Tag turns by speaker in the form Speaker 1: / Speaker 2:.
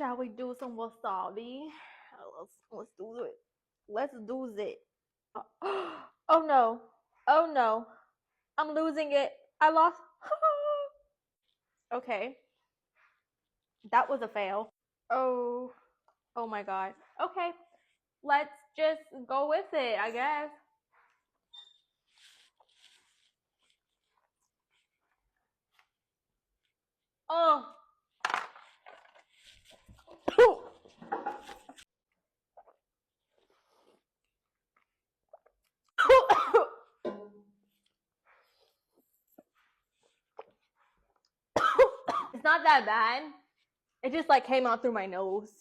Speaker 1: Shall we do some wasabi? Let's do it. Let's do it. Oh no. Oh no. I'm losing it. I lost. Okay. That was a fail. Oh. Oh my god. Okay. Let's just go with it, I guess. Oh. It's not that bad. It just like came out through my nose.